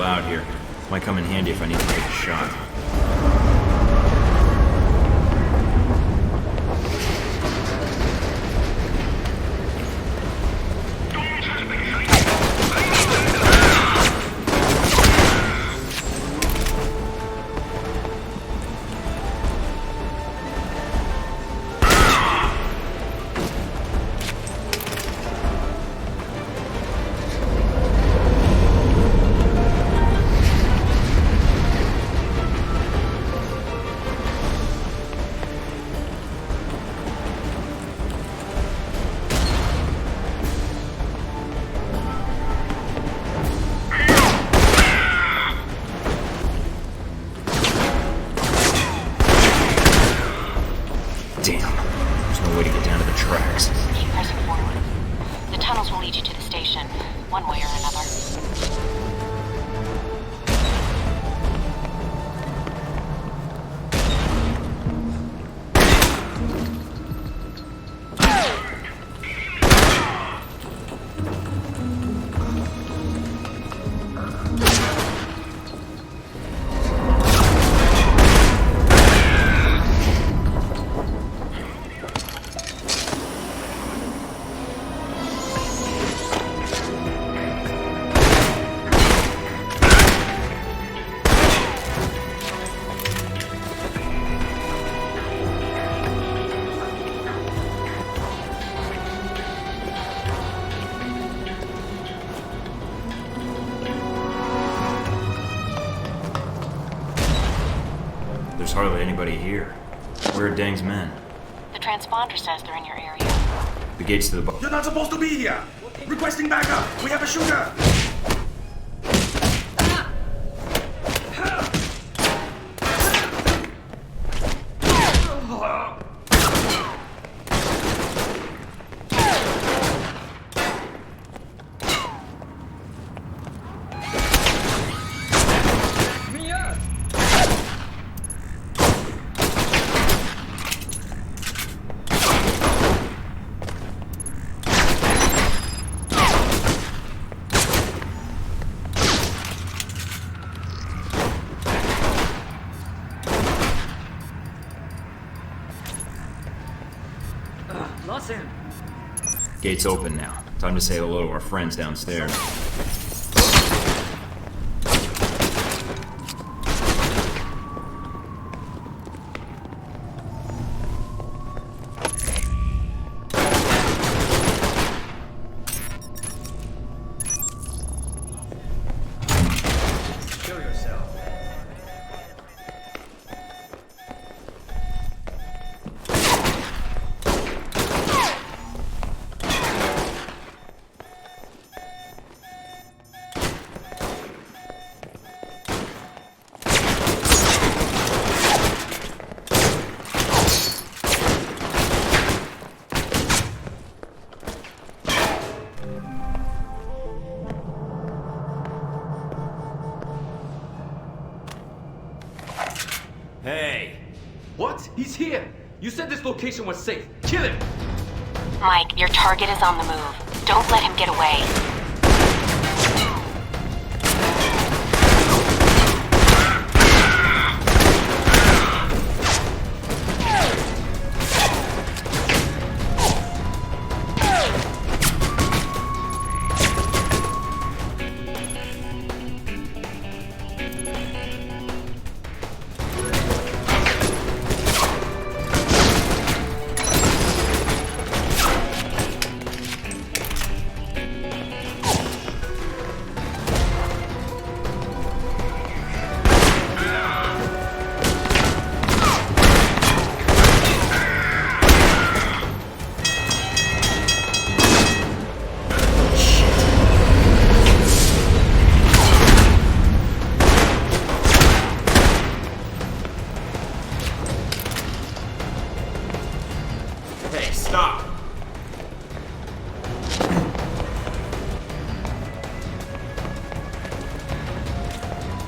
loud here. Might come in handy if I need to take a shot. There's hardly anybody here. Where are Deng's men? The transponder says they're in your area. The gates to the bar. You're not supposed to be here! Requesting backup! We have a shooter! Lost him. Gates open now. Time to say hello to our friends downstairs. Show yourself. Hey! What? He's here! You said this location was safe. Kill him! Mike, your target is on the move. Don't let him get away. Hey, stop!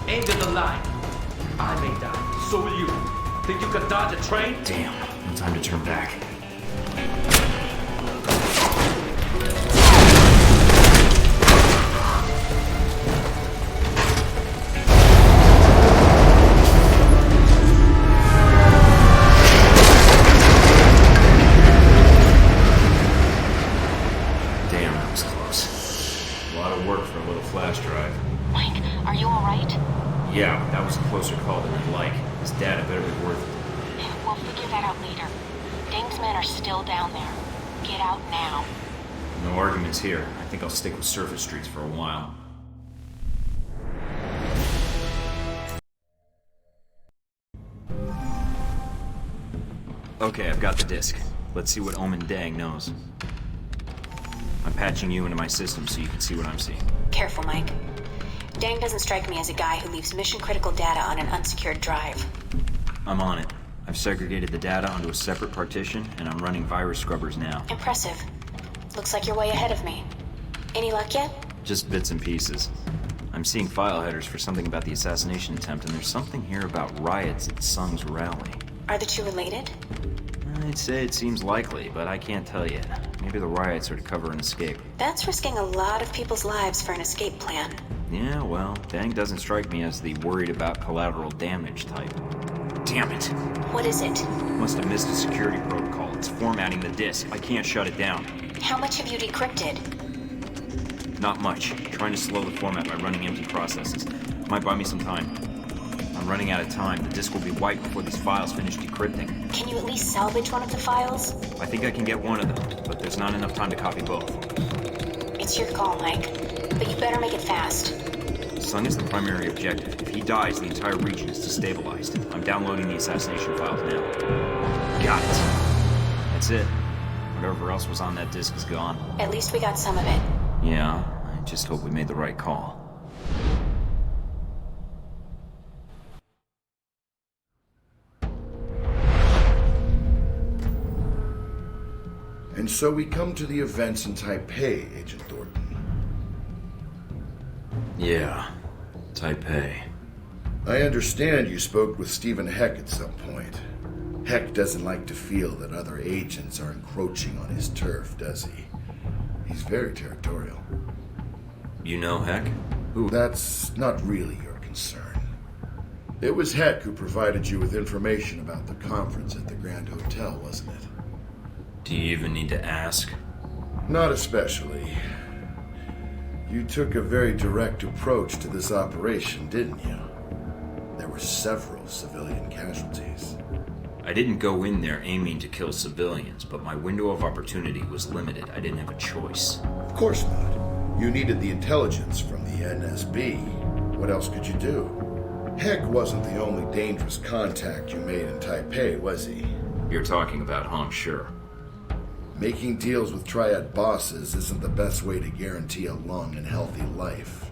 Aim at the line. I may die. So will you. Think you can dodge a train? Damn, no time to turn back. you called him and like. His data better be worth it. We'll figure that out later. Deng's men are still down there. Get out now. No arguments here. I think I'll stick with surface streets for a while. Okay, I've got the disc. Let's see what Omen Deng knows. I'm patching you into my system so you can see what I'm seeing. Careful, Mike. Deng doesn't strike me as a guy who leaves mission-critical data on an unsecured drive. I'm on it. I've segregated the data onto a separate partition, and I'm running virus scrubbers now. Impressive. Looks like you're way ahead of me. Any luck yet? Just bits and pieces. I'm seeing file headers for something about the assassination attempt, and there's something here about riots at Sung's rally. Are the two related? I'd say it seems likely, but I can't tell yet. Maybe the riots are to cover an escape. That's risking a lot of people's lives for an escape plan. Yeah, well, Deng doesn't strike me as the worried about collateral damage type. Damn it. What is it? Must have missed a security protocol. It's formatting the disk. I can't shut it down. How much have you decrypted? Not much. Trying to slow the format by running empty processes. Might buy me some time. I'm running out of time. The disk will be wiped before these files finish decrypting. Can you at least salvage one of the files? I think I can get one of them, but there's not enough time to copy both. It's your call, Mike. But you better make it fast. Sung is the primary objective. If he dies, the entire region is destabilized. I'm downloading the assassination files now. Got it. That's it. Whatever else was on that disk is gone. At least we got some of it. Yeah, I just hope we made the right call. And so we come to the events in Taipei, Agent Thornton. Yeah, Taipei. I understand you spoke with Stephen Heck at some point. Heck doesn't like to feel that other agents are encroaching on his turf, does he? He's very territorial. You know Heck? Who? That's not really your concern. It was Heck who provided you with information about the conference at the Grand Hotel, wasn't it? Do you even need to ask? Not especially. You took a very direct approach to this operation, didn't you? There were several civilian casualties. I didn't go in there aiming to kill civilians, but my window of opportunity was limited. I didn't have a choice. Of course not. You needed the intelligence from the NSB. What else could you do? Heck wasn't the only dangerous contact you made in Taipei, was he? You're talking about Hong Sure. Making deals with triad bosses isn't the best way to guarantee a long and healthy life.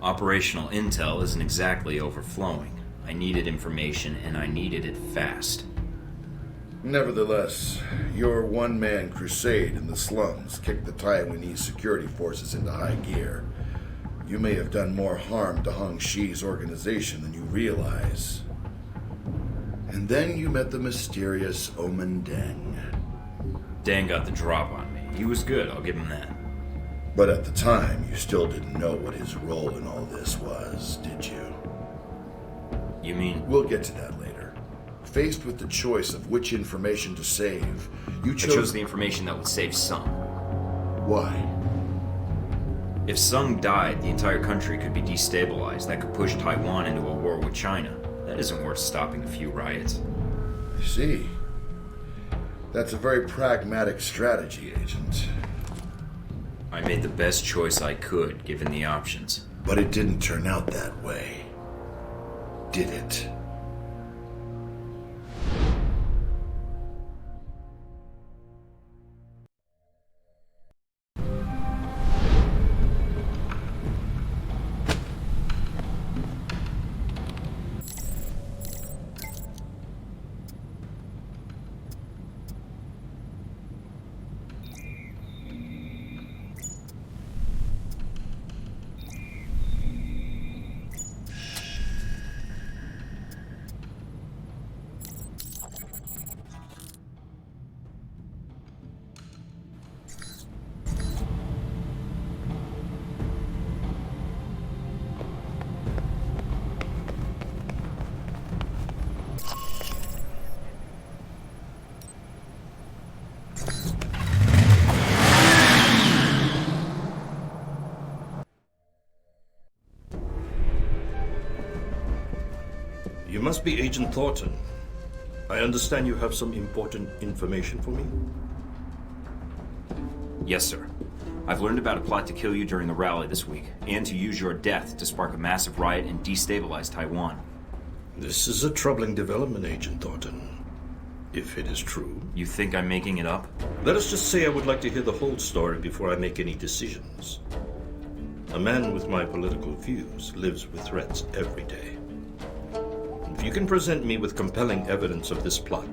Operational intel isn't exactly overflowing. I needed information, and I needed it fast. Nevertheless, your one-man crusade in the slums kicked the Taiwanese security forces into high gear. You may have done more harm to Hong Shi's organization than you realize. And then you met the mysterious Omen Deng. Deng got the drop on me. He was good, I'll give him that. But at the time, you still didn't know what his role in all this was, did you? You mean? We'll get to that later. Faced with the choice of which information to save, you I chose... chose the information that would save Sung. Why? If Sung died, the entire country could be destabilized. That could push Taiwan into a war with China. That isn't worth stopping a few riots. I see. That's a very pragmatic strategy, Agent. I made the best choice I could, given the options. But it didn't turn out that way, did it? You must be Agent Thornton. I understand you have some important information for me? Yes, sir. I've learned about a plot to kill you during the rally this week, and to use your death to spark a massive riot and destabilize Taiwan. This is a troubling development, Agent Thornton. If it is true. You think I'm making it up? Let us just say I would like to hear the whole story before I make any decisions. A man with my political views lives with threats every day. If you can present me with compelling evidence of this plot,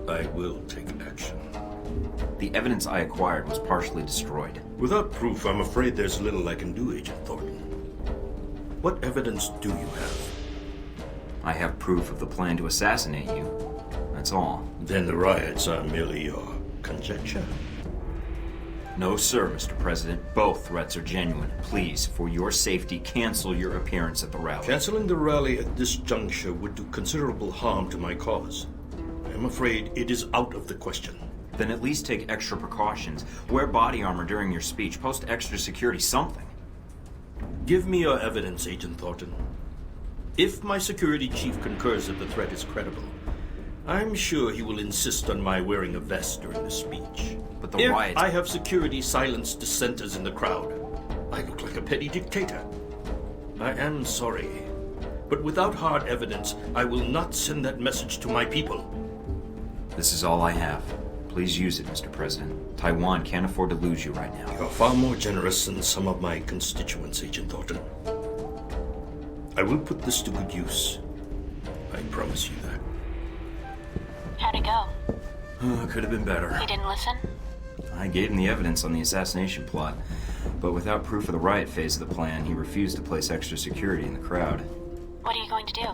I will take action. The evidence I acquired was partially destroyed. Without proof, I'm afraid there's little I can do, Agent Thornton. What evidence do you have? I have proof of the plan to assassinate you. That's all. Then the riots are merely your conjecture? No, sir, Mr. President. Both threats are genuine. Please, for your safety, cancel your appearance at the rally. Canceling the rally at this juncture would do considerable harm to my cause. I'm afraid it is out of the question. Then at least take extra precautions. Wear body armor during your speech. Post extra security, something. Give me your evidence, Agent Thornton. If my security chief concurs that the threat is credible, I'm sure he will insist on my wearing a vest during the speech. But the riots... I have security silence dissenters in the crowd, I look like a petty dictator. I am sorry, but without hard evidence, I will not send that message to my people. This is all I have. Please use it, Mr. President. Taiwan can't afford to lose you right now. You're far more generous than some of my constituents, Agent Thornton. I will put this to good use. I promise you that. How'd it go? Could have been better. He didn't listen? I gave him the evidence on the assassination plot, but without proof of the riot phase of the plan, he refused to place extra security in the crowd. What are you going to do?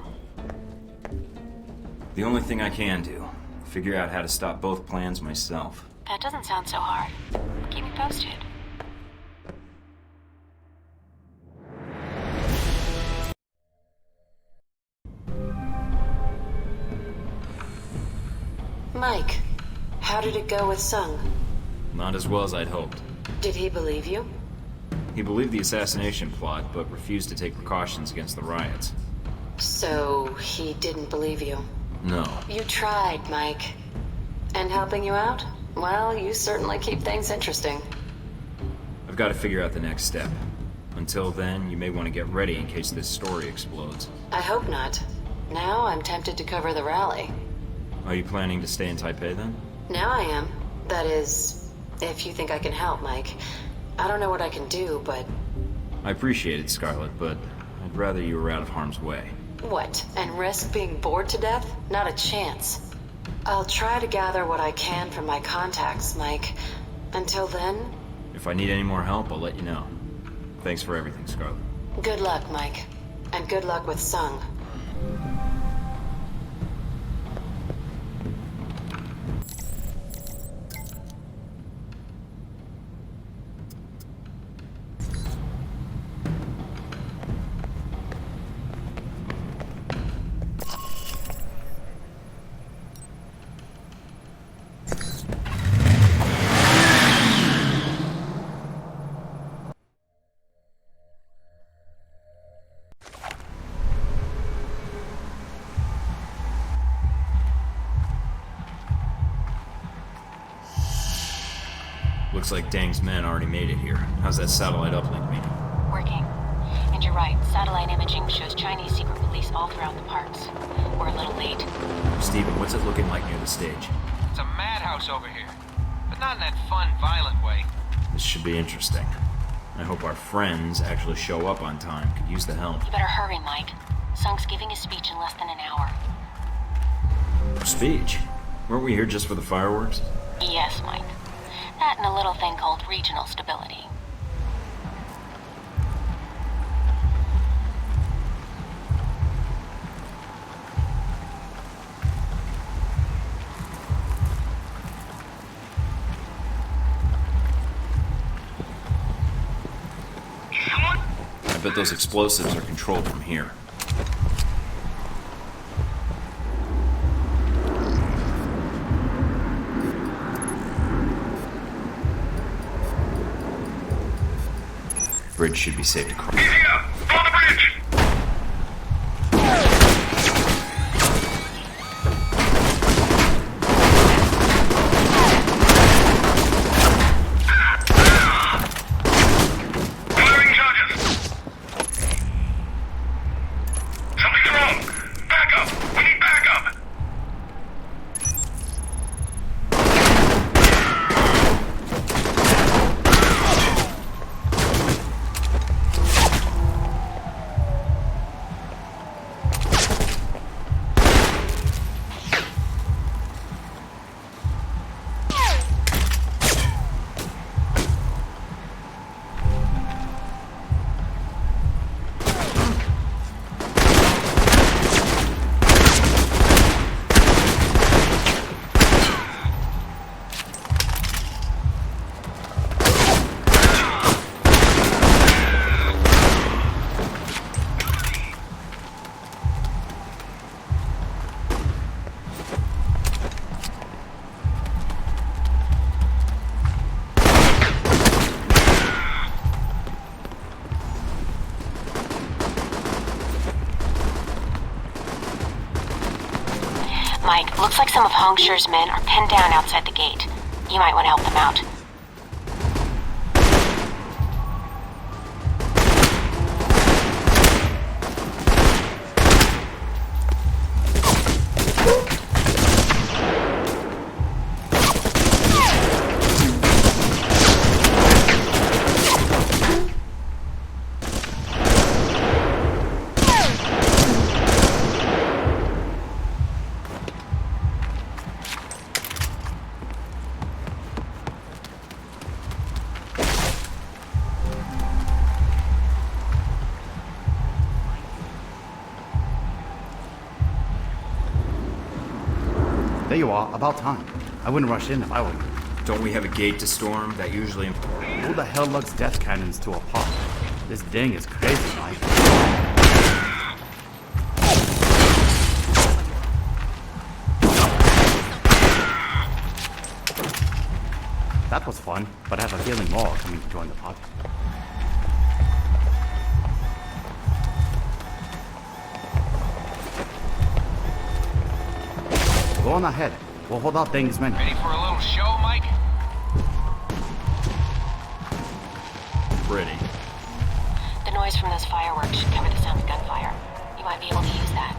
The only thing I can do, figure out how to stop both plans myself. That doesn't sound so hard. Keep me posted. Mike, how did it go with Sung? Not as well as I'd hoped. Did he believe you? He believed the assassination plot, but refused to take precautions against the riots. So, he didn't believe you? No. You tried, Mike. And helping you out? Well, you certainly keep things interesting. I've got to figure out the next step. Until then, you may want to get ready in case this story explodes. I hope not. Now I'm tempted to cover the rally. Are you planning to stay in Taipei then? Now I am. That is, if you think I can help, Mike. I don't know what I can do, but... I appreciate it, Scarlett, but I'd rather you were out of harm's way. What, and risk being bored to death? Not a chance. I'll try to gather what I can from my contacts, Mike. Until then... If I need any more help, I'll let you know. Thanks for everything, Scarlett. Good luck, Mike. And good luck with Sung. Looks like Dang's men already made it here. How's that satellite uplink meeting? Working. And you're right, satellite imaging shows Chinese secret police all throughout the parks. We're a little late. Steven, what's it looking like near the stage? It's a madhouse over here, but not in that fun, violent way. This should be interesting. I hope our friends actually show up on time. Could use the help. You better hurry, Mike. Sung's giving his speech in less than an hour. Speech? Weren't we here just for the fireworks? Yes, Mike. That and a little thing called regional stability. I bet those explosives are controlled from here. Bridge should be safe to cross. He's here! On the bridge! Mike, looks like some of Hongshu's men are pinned down outside the gate. You might want to help them out. There you are, about time. I wouldn't rush in if I were you. Don't we have a gate to storm? That usually... Who the hell lugs death cannons to a park? This ding is crazy, Mike. That was fun, but I have a feeling more are coming to join the party. Go on ahead. We'll hold out things, men. Ready for a little show, Mike? Pretty. The noise from those fireworks should cover the sound of gunfire. You might be able to use that.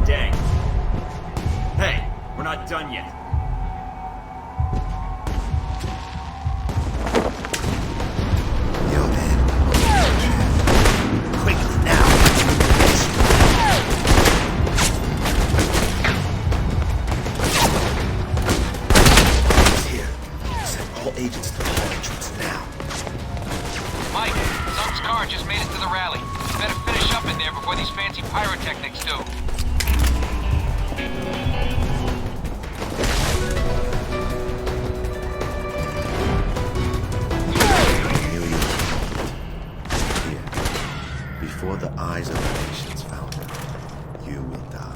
Dang. Hey, we're not done yet. agents to the hall entrance now. Mike, Sung's car just made it to the rally. You better finish up in there before these fancy pyrotechnics do. Before the eyes of the nations found her, you will die.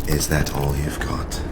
Is that all you've got?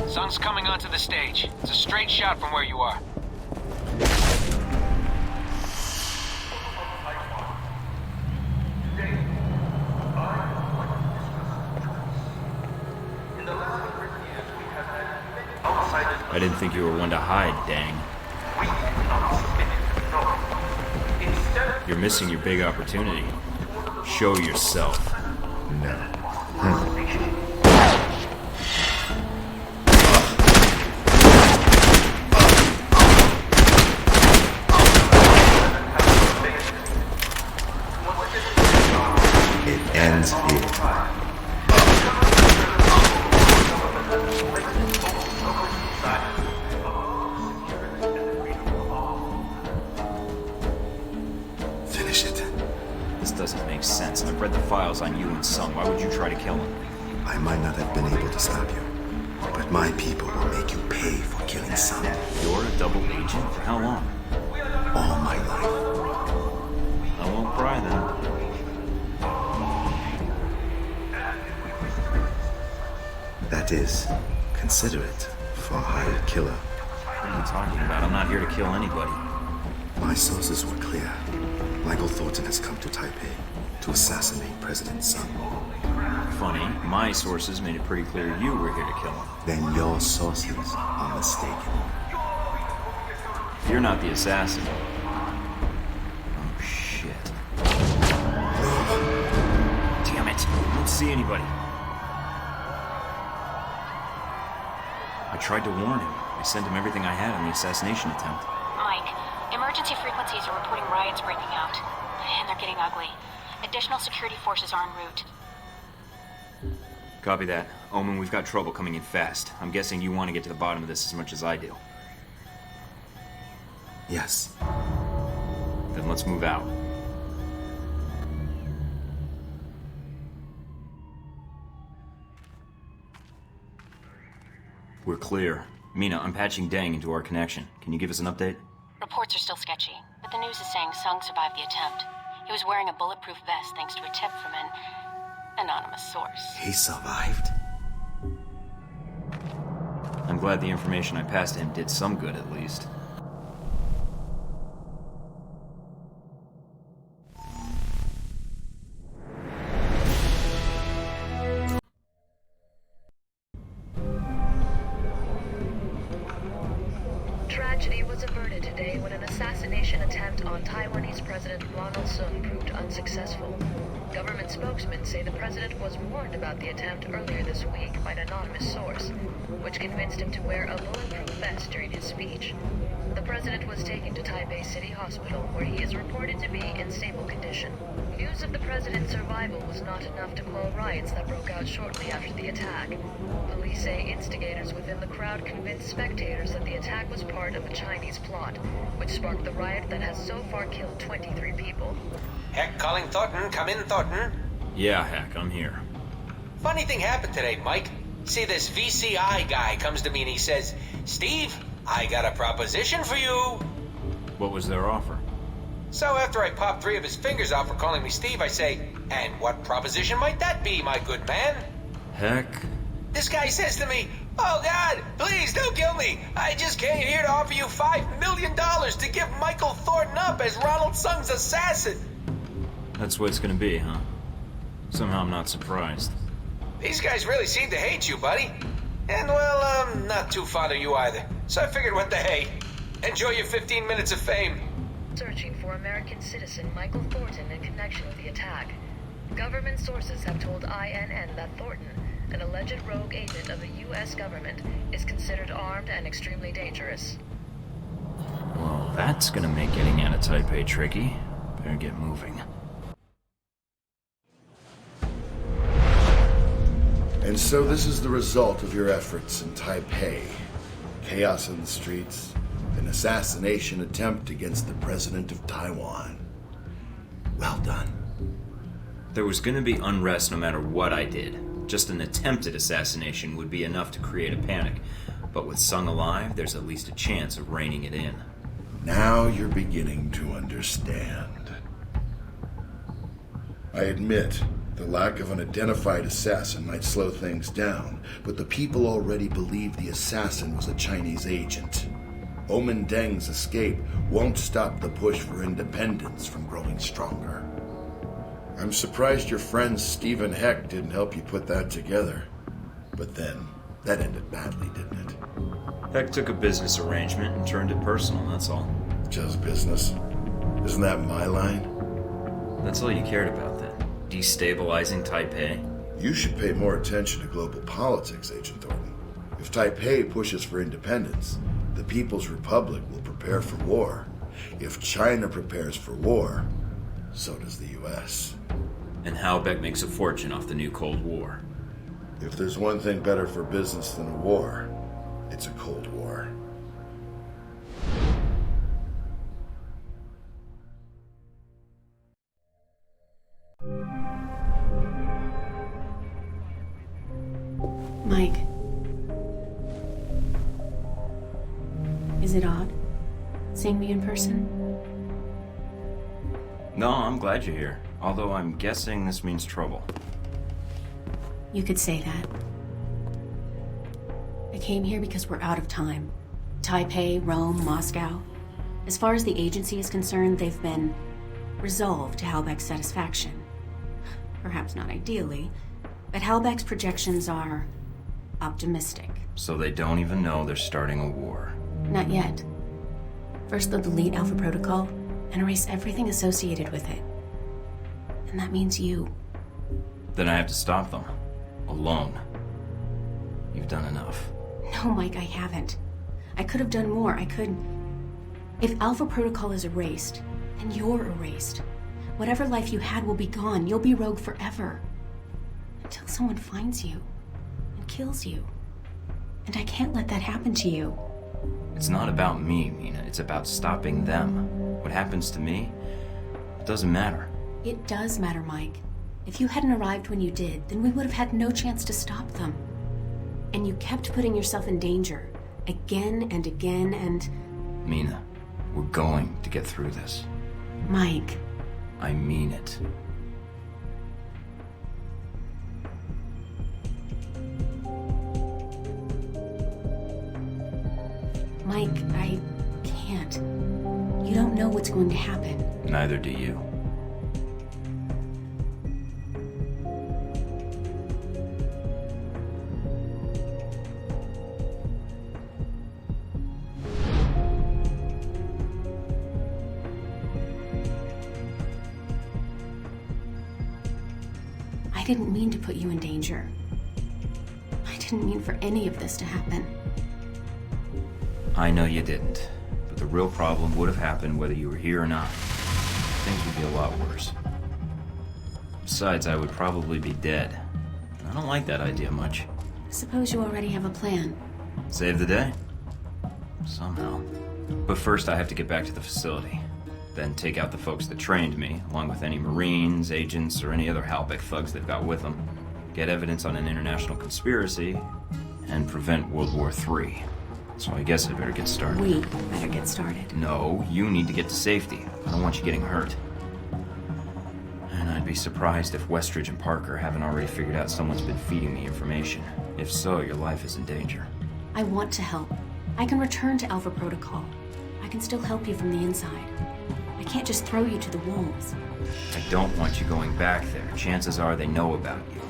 Sun's coming onto the stage. It's a straight shot from where you are. I didn't think you were one to hide, dang. You're missing your big opportunity. Show yourself. No. It ends here. Finish it. This doesn't make sense. I've read the files on you and Sung. Why would you try to kill him? I might not have been able to stop you, but my people will make you pay for killing Sung. You're a double agent? For how long? All my life. I won't cry then. That is, considerate for a hired killer. What are you talking about? I'm not here to kill anybody. My sources were clear. Michael Thornton has come to Taipei to assassinate President Sung. Funny, my sources made it pretty clear you were here to kill him. Then your sources are mistaken. You're not the assassin. Oh, shit. Damn it. I don't see anybody. I tried to warn him. I sent him everything I had on the assassination attempt. Mike, emergency frequencies are reporting riots breaking out. And they're getting ugly. Additional security forces are en route. Copy that. Omen, we've got trouble coming in fast. I'm guessing you want to get to the bottom of this as much as I do. Yes. Then let's move out. We're clear. Mina, I'm patching Dang into our connection. Can you give us an update? Reports are still sketchy, but the news is saying Sung survived the attempt. He was wearing a bulletproof vest thanks to a tip from an anonymous source. He survived? I'm glad the information I passed to him did some good, at least. Tragedy was averted today when an assassination attempt on Taiwanese President Ronald Sung proved unsuccessful. Government spokesmen say the president was warned about the attempt earlier this week by an anonymous source, which convinced him to wear a bulletproof vest during his speech. The president was taken to Taipei City Hospital, where he is reported to be in stable condition. News of the president's survival was not enough to quell riots that broke out shortly after the attack. Police say instigators within the crowd convinced spectators that the attack was part of a Chinese plot, which sparked the riot that has so far killed 23 people. Heck, calling Thornton. Come in, Thornton. Yeah, Heck, I'm here. Funny thing happened today, Mike. See, this VCI guy comes to me and he says, Steve, I got a proposition for you. What was their offer? So after I pop 3 of his fingers off for calling me Steve, I say, and what proposition might that be, my good man? Heck. This guy says to me, oh God, please don't kill me. I just came here to offer you $5 million to give Michael Thornton up as Ronald Sung's assassin. That's what it's gonna be, huh? Somehow I'm not surprised. These guys really seem to hate you, buddy. And, well, I'm not too fond of you either. So I figured, what the hey? Enjoy your 15 minutes of fame. Searching for American citizen Michael Thornton in connection with the attack. Government sources have told INN that Thornton, an alleged rogue agent of the U.S. government, is considered armed and extremely dangerous. Well, that's gonna make getting out of Taipei tricky. Better get moving. And so this is the result of your efforts in Taipei. Chaos in the streets, an assassination attempt against the president of Taiwan. Well done. There was gonna be unrest no matter what I did. Just an attempted assassination would be enough to create a panic. But with Sung alive, there's at least a chance of reining it in. Now you're beginning to understand. I admit, the lack of an identified assassin might slow things down, but the people already believe the assassin was a Chinese agent. Omen Deng's escape won't stop the push for independence from growing stronger. I'm surprised your friend Stephen Heck didn't help you put that together. But then, that ended badly, didn't it? Heck took a business arrangement and turned it personal, that's all. Just business? Isn't that my line? That's all you cared about then? Destabilizing Taipei? You should pay more attention to global politics, Agent Thornton. If Taipei pushes for independence, the People's Republic will prepare for war. If China prepares for war, so does the U.S. And Halbeck makes a fortune off the new Cold War. If there's one thing better for business than a war, it's a Cold War. Mike. Is it odd seeing me in person? No, I'm glad you're here. Although I'm guessing this means trouble. You could say that. I came here because we're out of time. Taipei, Rome, Moscow. As far as the agency is concerned, they've been resolved to Halbeck's satisfaction. Perhaps not ideally, but Halbeck's projections are optimistic. So they don't even know they're starting a war. Not yet. First they'll delete Alpha Protocol and erase everything associated with it. And that means you. Then I have to stop them. Alone. You've done enough. No, Mike, I haven't. I could have done more. I could... If Alpha Protocol is erased, then you're erased. Whatever life you had will be gone. You'll be rogue forever. Until someone finds you and kills you. And I can't let that happen to you. It's not about me, Mina. It's about stopping them. What happens to me, it doesn't matter. It does matter, Mike. If you hadn't arrived when you did, then we would have had no chance to stop them. And you kept putting yourself in danger. Again and again and... Mina, we're going to get through this. Mike. I mean it. Mike, I can't. You don't know what's going to happen. Neither do you. I didn't mean to put you in danger. I didn't mean for any of this to happen. I know you didn't, but the real problem would have happened whether you were here or not. Things would be a lot worse. Besides, I would probably be dead. I don't like that idea much. Suppose you already have a plan. Save the day? Somehow. But first I have to get back to the facility. Then take out the folks that trained me, along with any Marines, agents, or any other Halbeck thugs they've got with them. Get evidence on an international conspiracy, and prevent World War III. So I guess I better get started. We better get started. No, you need to get to safety. I don't want you getting hurt. And I'd be surprised if Westridge and Parker haven't already figured out someone's been feeding me information. If so, your life is in danger. I want to help. I can return to Alpha Protocol. I can still help you from the inside. I can't just throw you to the wolves. I don't want you going back there. Chances are they know about you.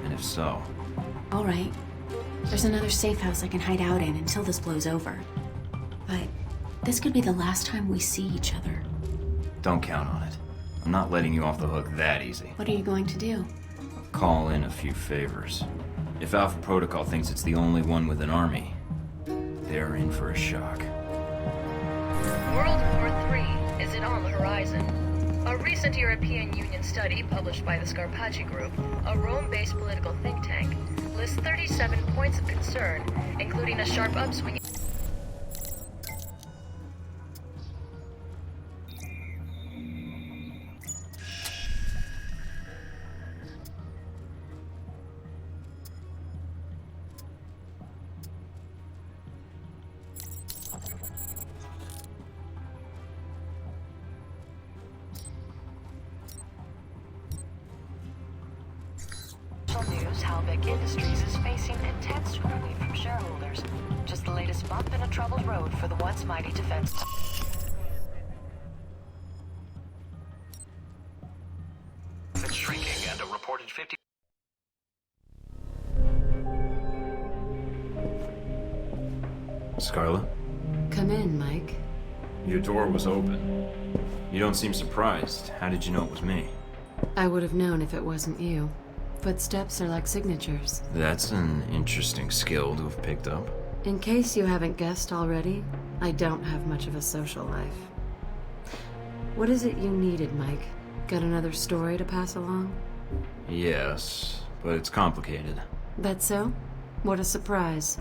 And if so... All right. There's another safe house I can hide out in until this blows over. But this could be the last time we see each other. Don't count on it. I'm not letting you off the hook that easy. What are you going to do? Call in a few favors. If Alpha Protocol thinks it's the only one with an army, they're in for a shock. World War III is on the horizon. A recent European Union study published by the Scarpacci Group, a Rome-based political think tank, lists 37 points of concern, including a sharp upswing. News, Halbeck Industries is facing intense scrutiny from shareholders. Just the latest bump in a troubled road for the once mighty defense. It's shrinking and a reported 50. Scarlet? Come in, Mike. Your door was open. You don't seem surprised. How did you know it was me? I would have known if it wasn't you. Footsteps are like signatures. That's an interesting skill to have picked up. In case you haven't guessed already, I don't have much of a social life. What is it you needed, Mike? Got another story to pass along? Yes, but it's complicated. That so? What a surprise.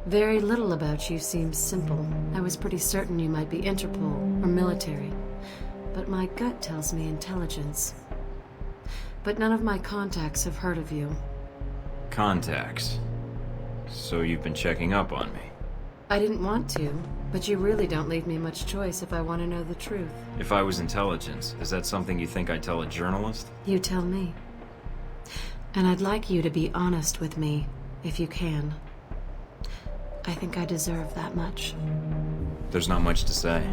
Very little about you seems simple. I was pretty certain you might be Interpol or military. But my gut tells me intelligence. But none of my contacts have heard of you. Contacts? So you've been checking up on me? I didn't want to, but you really don't leave me much choice if I want to know the truth. If I was intelligence, is that something you think I'd tell a journalist? You tell me. And I'd like you to be honest with me, if you can. I think I deserve that much. There's not much to say.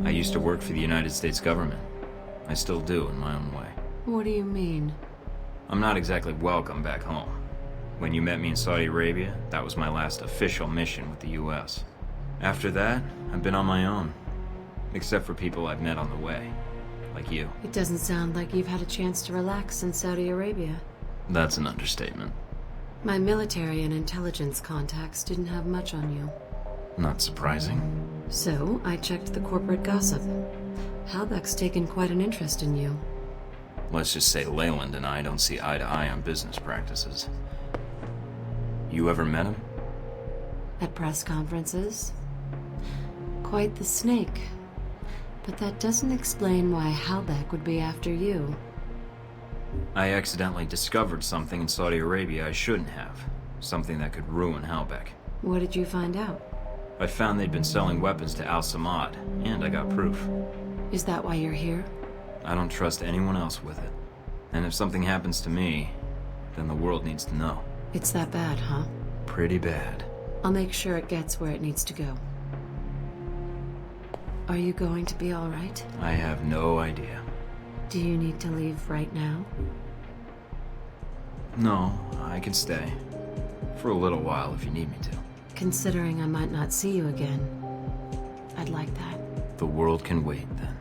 I used to work for the United States government. I still do, in my own way. What do you mean? I'm not exactly welcome back home. When you met me in Saudi Arabia, that was my last official mission with the US. After that, I've been on my own. Except for people I've met on the way. Like you. It doesn't sound like you've had a chance to relax in Saudi Arabia. That's an understatement. My military and intelligence contacts didn't have much on you. Not surprising. So, I checked the corporate gossip. Halbeck's taken quite an interest in you. Let's just say Leyland and I don't see eye to eye on business practices. You ever met him? At press conferences? Quite the snake. But that doesn't explain why Halbeck would be after you. I accidentally discovered something in Saudi Arabia I shouldn't have. Something that could ruin Halbeck. What did you find out? I found they'd been selling weapons to Al Samad, and I got proof. Is that why you're here? I don't trust anyone else with it. And if something happens to me, then the world needs to know. It's that bad, huh? Pretty bad. I'll make sure it gets where it needs to go. Are you going to be all right? I have no idea. Do you need to leave right now? No, I can stay. For a little while if you need me to. Considering I might not see you again, I'd like that. The world can wait then.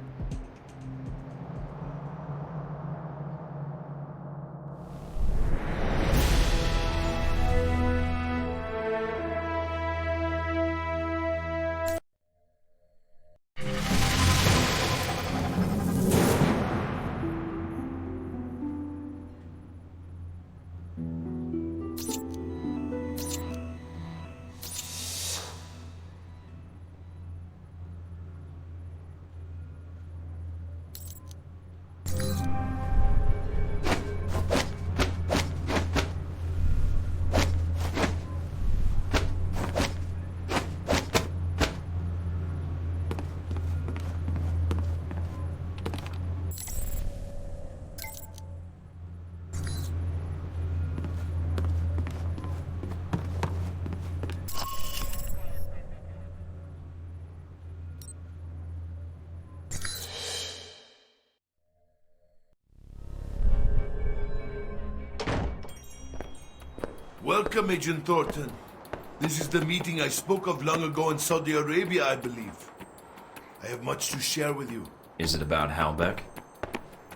Welcome, Agent Thornton. This is the meeting I spoke of long ago in Saudi Arabia, I believe. I have much to share with you. Is it about Halbeck?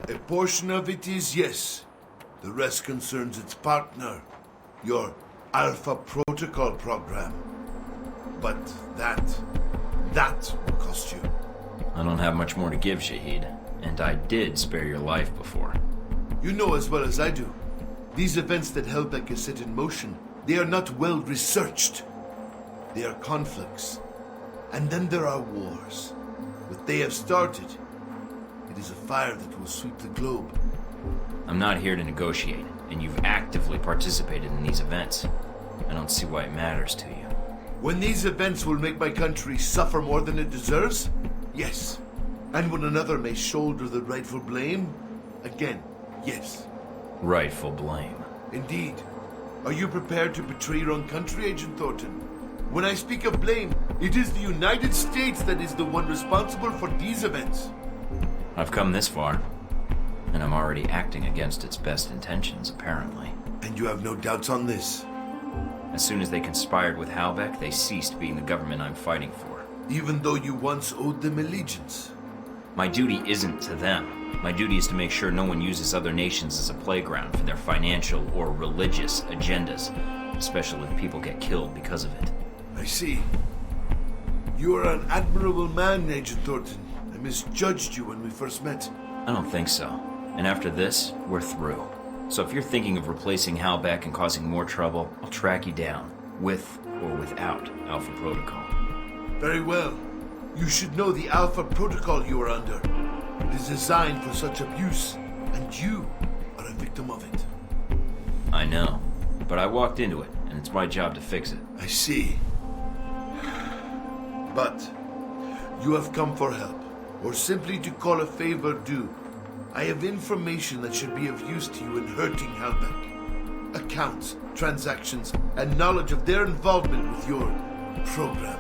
A portion of it is, yes. The rest concerns its partner, your Alpha Protocol program. But that will cost you. I don't have much more to give, Shahid. And I did spare your life before. You know as well as I do. These events that Halbeck has set in motion, they are not well researched. They are conflicts. And then there are wars. What they have started, it is a fire that will sweep the globe. I'm not here to negotiate, and you've actively participated in these events. I don't see why it matters to you. When these events will make my country suffer more than it deserves? Yes. And when another may shoulder the rightful blame? Again, yes. Rightful blame. Indeed. Are you prepared to betray your own country, Agent Thornton? When I speak of blame, it is the United States that is the one responsible for these events. I've come this far, and I'm already acting against its best intentions, apparently. And you have no doubts on this? As soon as they conspired with Halbeck, they ceased being the government I'm fighting for. Even though you once owed them allegiance? My duty isn't to them. My duty is to make sure no one uses other nations as a playground for their financial or religious agendas, especially if people get killed because of it. I see. You are an admirable man, Agent Thornton. I misjudged you when we first met. I don't think so. And after this, we're through. So if you're thinking of replacing Halbeck and causing more trouble, I'll track you down, with or without Alpha Protocol. Very well. You should know the Alpha Protocol you are under. It is designed for such abuse, and you are a victim of it. I know, but I walked into it, and it's my job to fix it. I see. But you have come for help, or simply to call a favor due. I have information that should be of use to you in hurting Halbeck. Accounts, transactions, and knowledge of their involvement with your program.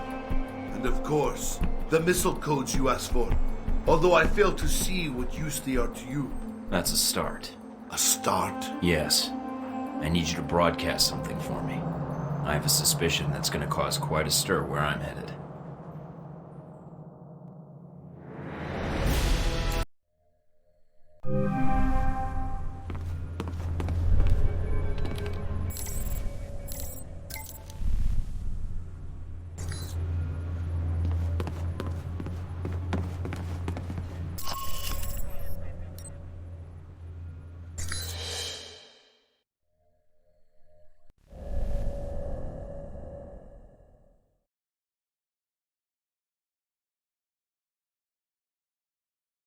And of course, the missile codes you asked for. Although I fail to see what use they are to you. That's a start. A start? Yes. I need you to broadcast something for me. I have a suspicion that's going to cause quite a stir where I'm headed.